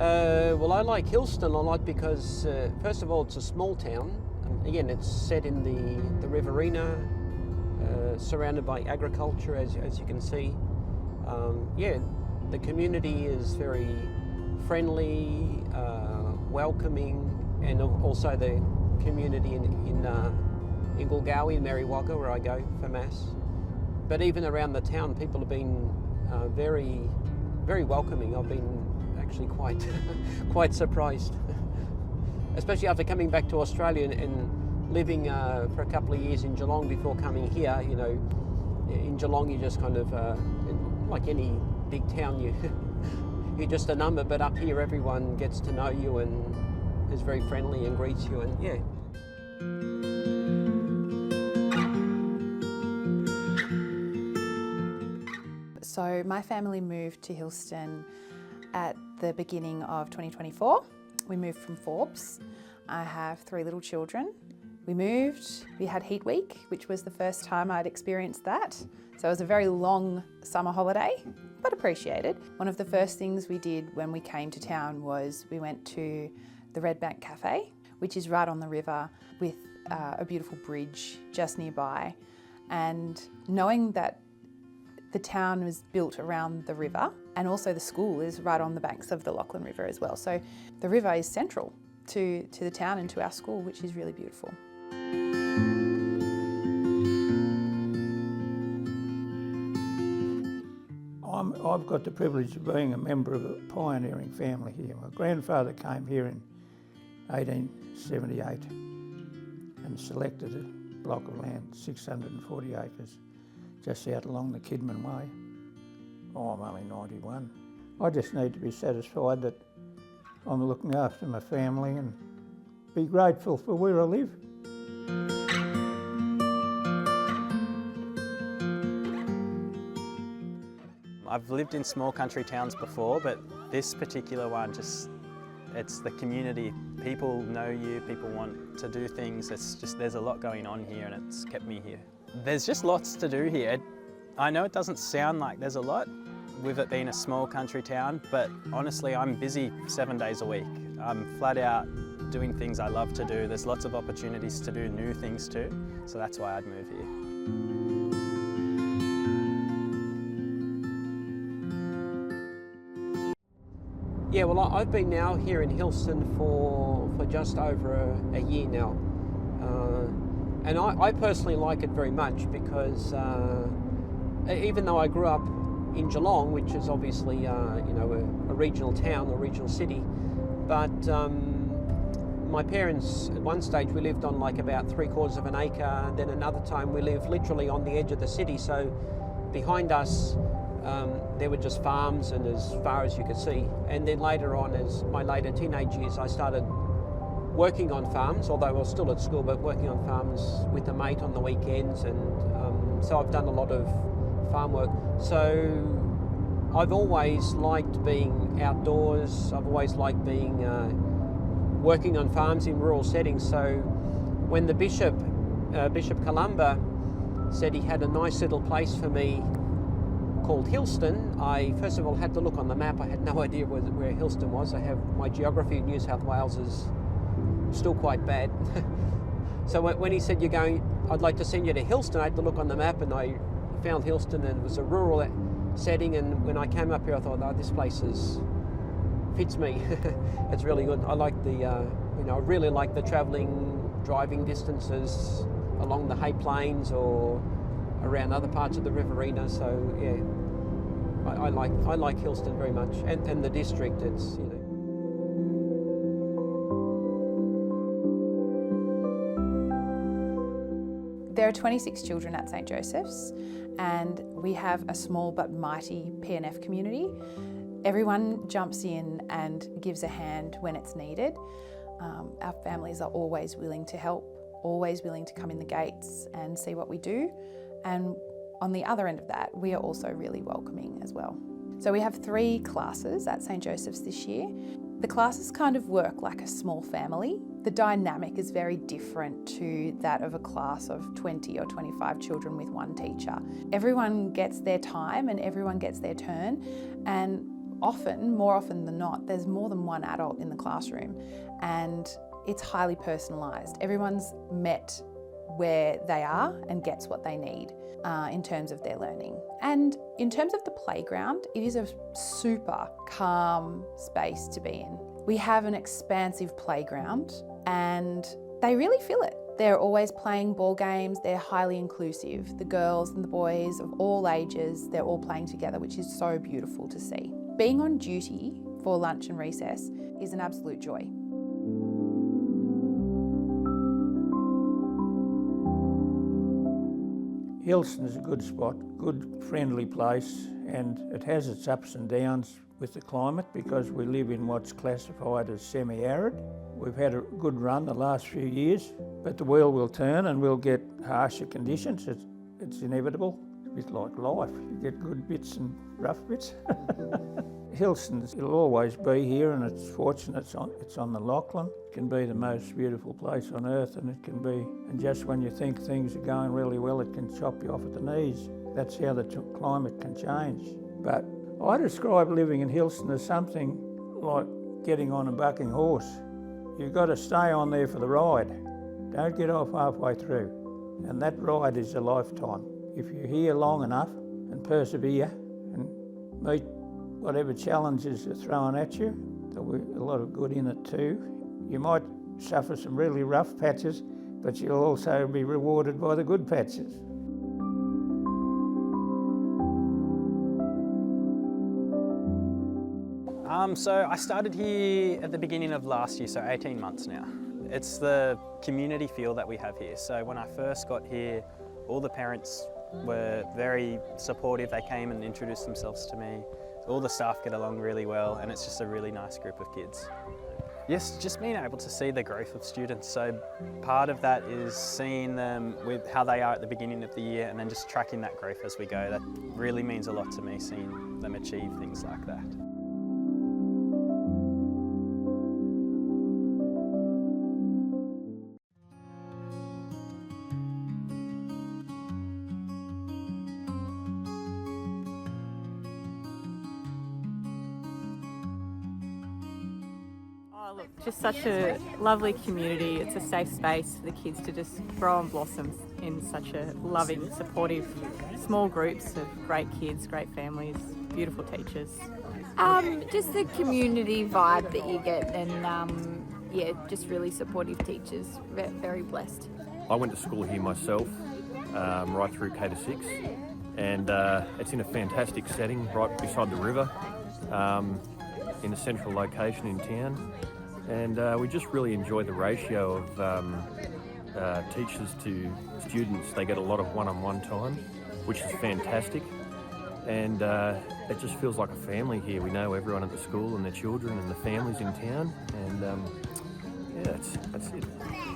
Well, I like Hillston a lot because, first of all, it's a small town. Again, it's set in the Riverina, surrounded by agriculture, as you can see. Yeah, the community is very friendly, welcoming, and also the community in Gulgawi, Merriwagga, where I go for Mass. But even around the town, people have been very, very welcoming. I've been actually quite surprised, especially after coming back to Australia and living for a couple of years in Geelong before coming here. You know, in Geelong you just kind of, like any big town, you're just a number, but up here everyone gets to know you and is very friendly and greets you, and yeah. So my family moved to Hillston at the beginning of 2024. We moved from Forbes. I have 3 little children. We had heat week, which was the first time I'd experienced that. So it was a very long summer holiday, but appreciated. One of the first things we did when we came to town was we went to the Red Bank Cafe, which is right on the river with a beautiful bridge just nearby. And knowing that the town was built around the river, and also the school is right on the banks of the Lauchlan River as well. So the river is central to the town and to our school, which is really beautiful. I've got the privilege of being a member of a pioneering family here. My grandfather came here in 1878 and selected a block of land, 640 acres, just out along the Kidman Way. Oh, I'm only 91. I just need to be satisfied that I'm looking after my family and be grateful for where I live. I've lived in small country towns before, but this particular one it's the community. People know you, people want to do things. There's a lot going on here and it's kept me here. There's just lots to do here. I know it doesn't sound like there's a lot with it being a small country town, but honestly, I'm busy 7 days a week. I'm flat out doing things I love to do. There's lots of opportunities to do new things too, so that's why I'd move here. Yeah, well, I've been now here in Hillston for just over a year now. And I personally like it very much because even though I grew up in Geelong, which is obviously you know, a regional town, a regional city, but my parents, at one stage we lived on like about 3/4 of an acre, and then another time we lived literally on the edge of the city. So behind us there were just farms and as far as you could see. And then later on, as my later teenage years, I started working on farms, although I was still at school, but working on farms with a mate on the weekends, and so I've done a lot of farm work. So I've always liked being outdoors. I've always liked being working on farms in rural settings. So when the Bishop Columba said he had a nice little place for me called Hillston, I first of all had to look on the map. I had no idea where Hillston was. My geography in New South Wales is still quite bad. So when he said, I'd like to send you to Hillston, I had to look on the map, and I found Hillston, and it was a rural setting. And when I came up here, I thought, oh, this place fits me. It's really good. I like I really like the driving distances along the Hay Plains or around other parts of the Riverina. So yeah, I like Hillston very much, and the district. It's, you know. There are 26 children at St Joseph's, and we have a small but mighty PNF community. Everyone jumps in and gives a hand when it's needed. Our families are always willing to help, always willing to come in the gates and see what we do. And on the other end of that, we are also really welcoming as well. So we have 3 classes at St Joseph's this year. The classes kind of work like a small family. The dynamic is very different to that of a class of 20 or 25 children with one teacher. Everyone gets their time and everyone gets their turn, and more often than not, there's more than one adult in the classroom, and it's highly personalised. Everyone's met where they are and gets what they need in terms of their learning. And in terms of the playground, it is a super calm space to be in. We have an expansive playground and they really feel it. They're always playing ball games, they're highly inclusive. The girls and the boys of all ages, they're all playing together, which is so beautiful to see. Being on duty for lunch and recess is an absolute joy. Hillston is a good spot, good friendly place, and it has its ups and downs with the climate because we live in what's classified as semi-arid. We've had a good run the last few years, but the wheel will turn and we'll get harsher conditions. It's inevitable. It's a bit like life. You get good bits and rough bits. Hillston, it'll always be here, and it's fortunate it's on the Lauchlan. It can be the most beautiful place on earth, and it can be, and just when you think things are going really well, it can chop you off at the knees. That's how the climate can change. But I describe living in Hillston as something like getting on a bucking horse. You've got to stay on there for the ride. Don't get off halfway through. And that ride is a lifetime. If you're here long enough and persevere and meet whatever challenges are thrown at you, there'll be a lot of good in it too. You might suffer some really rough patches, but you'll also be rewarded by the good patches. So I started here at the beginning of last year, so 18 months now. It's the community feel that we have here. So when I first got here, all the parents were very supportive. They came and introduced themselves to me. All the staff get along really well, and it's just a really nice group of kids. Yes, just being able to see the growth of students. So part of that is seeing them with how they are at the beginning of the year and then just tracking that growth as we go. That really means a lot to me, seeing them achieve things like that. Just such a lovely community. It's a safe space for the kids to just grow and blossom in such a loving, supportive, small groups of great kids, great families, beautiful teachers. Just the community vibe that you get, and yeah, just really supportive teachers. Very blessed. I went to school here myself, right through K to 6, and it's in a fantastic setting right beside the river, in a central location in town. And we just really enjoy the ratio of teachers to students. They get a lot of one-on-one time, which is fantastic. And it just feels like a family here. We know everyone at the school and their children and the families in town. And yeah, that's it.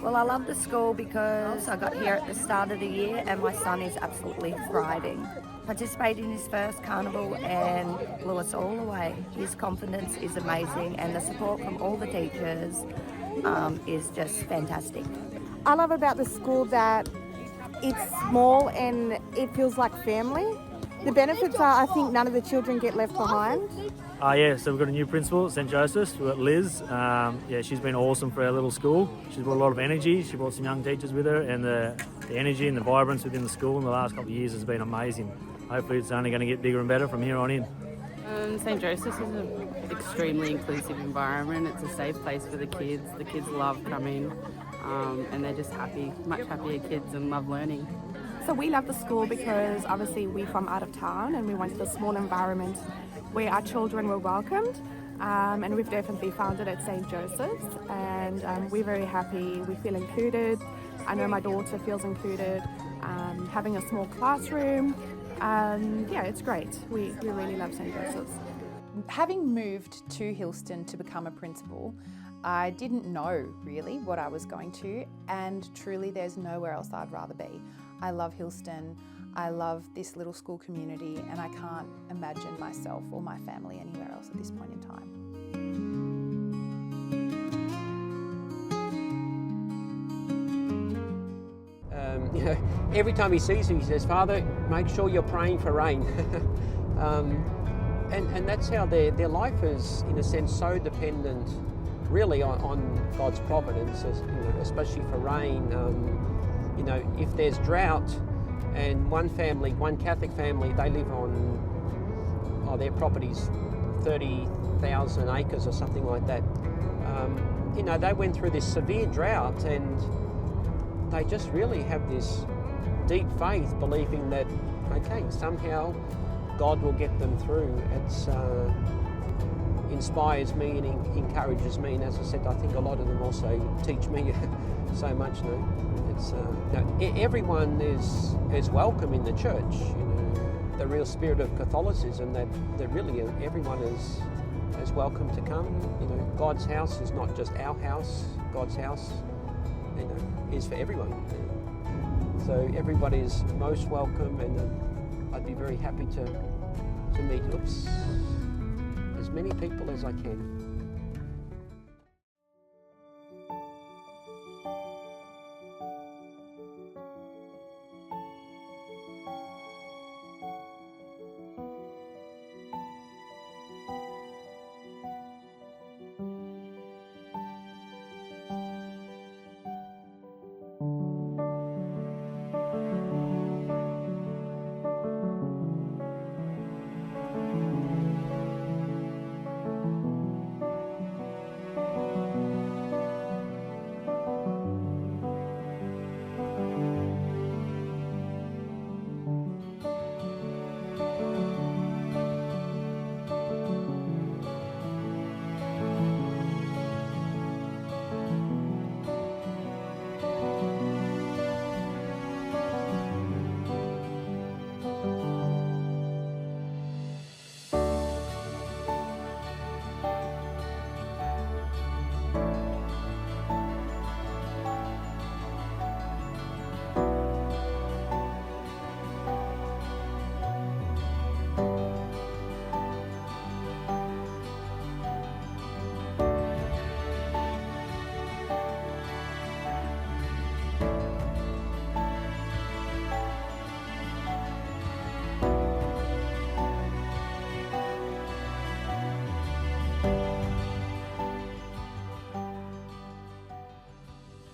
Well, I love the school because I got here at the start of the year and my son is absolutely thriving. Participated in his first carnival and blew us all away. His confidence is amazing and the support from all the teachers is just fantastic. I love about the school that it's small and it feels like family. The benefits are, I think, none of the children get left behind. Yeah, so we've got a new principal at St Joseph's. We've got Liz. Yeah, she's been awesome for our little school. She's brought a lot of energy. She brought some young teachers with her, and the energy and the vibrance within the school in the last couple of years has been amazing. Hopefully it's only going to get bigger and better from here on in. St Joseph's is an extremely inclusive environment. It's a safe place for the kids. The kids love coming and they're just happy, much happier kids and love learning. So we love the school because obviously we're from out of town and we wanted a small environment where our children were welcomed, and we've definitely found it at St Joseph's, and we're very happy. We feel included. I know my daughter feels included. Having a small classroom, yeah, it's great. We really love St Joseph's. Having moved to Hillston to become a principal, I didn't know really what I was going to, and truly there's nowhere else I'd rather be. I love Hillston, I love this little school community, and I can't imagine myself or my family anywhere else at this point in time. You know, every time he sees me, he says, "Father, make sure you're praying for rain." And that's how their life is, in a sense, so dependent really on God's providence, especially for rain. If there's drought and one Catholic family, they live on, their property's 30,000 acres or something like that. They went through this severe drought and they just really have this deep faith, believing that, okay, somehow God will get them through. It's inspires me and encourages me, and as I said, I think a lot of them also teach me so much. It's everyone is welcome in the church. The real spirit of Catholicism, that really everyone is welcome to come. God's house is not just our house. God's house, is for everyone. So everybody is most welcome, and I'd be very happy to meet as many people as I can.